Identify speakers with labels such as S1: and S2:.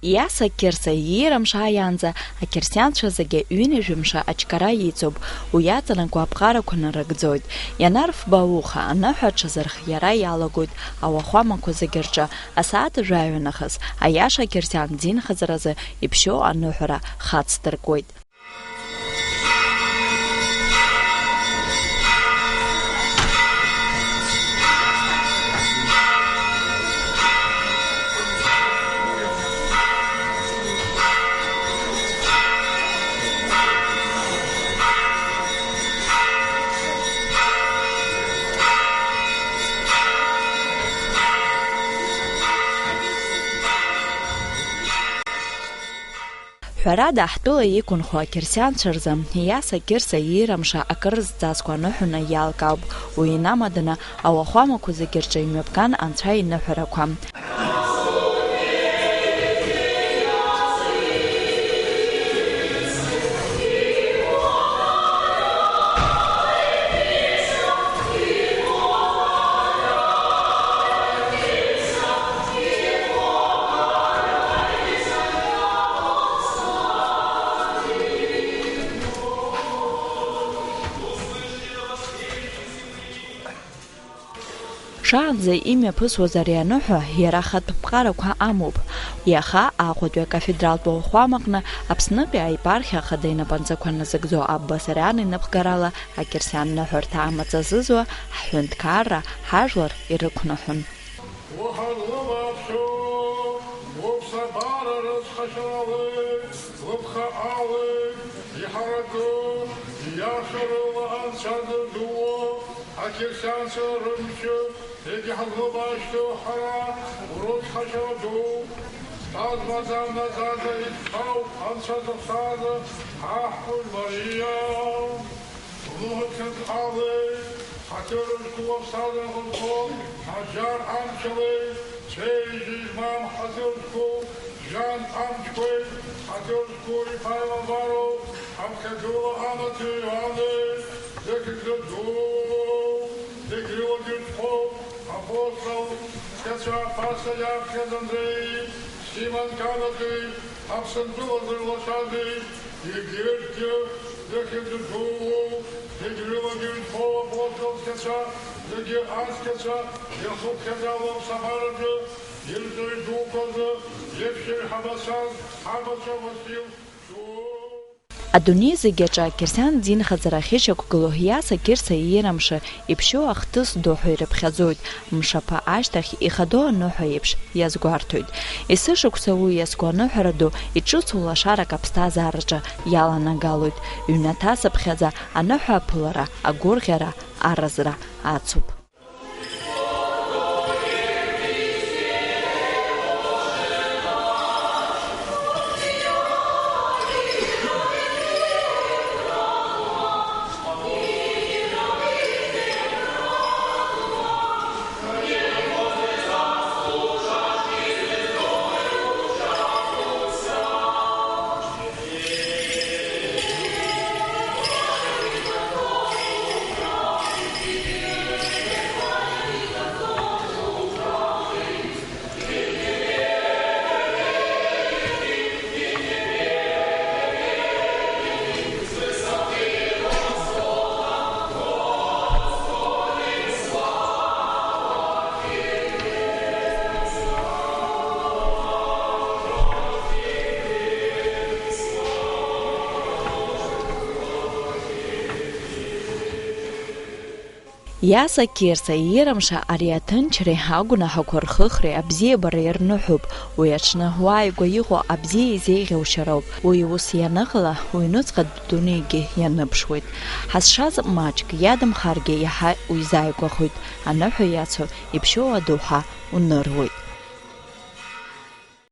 S1: Иаса Кирса иирамша аиаанӡа ақьырсианцәа зегьы ҩынҩажәамша ачкара иҵоуп, уи аҵанакуа аԥҟарақәа нарыгӡоит. Ианарфба ауха, аныҳәа аҽазырхиара иалагоит ауахәамақәа зегьы рҿы. Асааҭ жәаҩа нахыс, аиаша ақьырсиан динхаҵаразы иԥшьоу аныҳәара хацдыркуеит. Ҳәарада, ҳтәыла иқәынхо ақьырсианцәа рзы Иаса Кирса иирамша акыр зҵазкуа аныҳәаны иалкаауп. Уи инамаданы ауахәамақәа зегьы рҿы имҩаԥган анцәа иныҳәарақәа. Шаанӡа имҩаԥысуаз ари аныҳәа иара ахатә ԥҟарақәа амоуп. Иаха Аҟәатәи акафедралтә ауахәамаҟны Аԥснытәи аепархиа ахада инапынҵақәа назыгӡо Аббасариан иныԥгарала ақьырсиан ныҳәарҭа амаҵазызуа ҳҳәынҭқарра, ҳажәлар ирықәнаҳәон. Адунеи зегьы аҿы ақьырсиан динхаҵара ахьышьақәгыло Иаса Кирса иирамша иԥшьоу ахҭыс ду ҳәа ирыԥхьаӡоит. Мшаԥа ашьҭахь ихадоу аныҳәа еиԥш иазгәарҭоит. Есышықәса уи иазку аныҳәара ду иҿыцу лашарак аԥсҭазаараҿы иаланагалоит. Ҩнаҭа-сыԥхьаӡа аныҳәа аԥылара, агәырӷьара, аразра ацуп. Иаса Кирса иирамша ари аҭынчреи агәнаҳақәа рхыхреи абзиабара ирныҳәоуп. Уи аҽны уааигәа иҟоу абзиа изеиӷьу шьароуп. Уи ус ианыҟала уҩныҵҟа дунеигьы ианыԥшуеит. Ҳазшаз маҷк иадамхаргьы иаҳа уизааигәахоит. Аныҳәа иацу иԥшьоу адоуҳа уныруеит.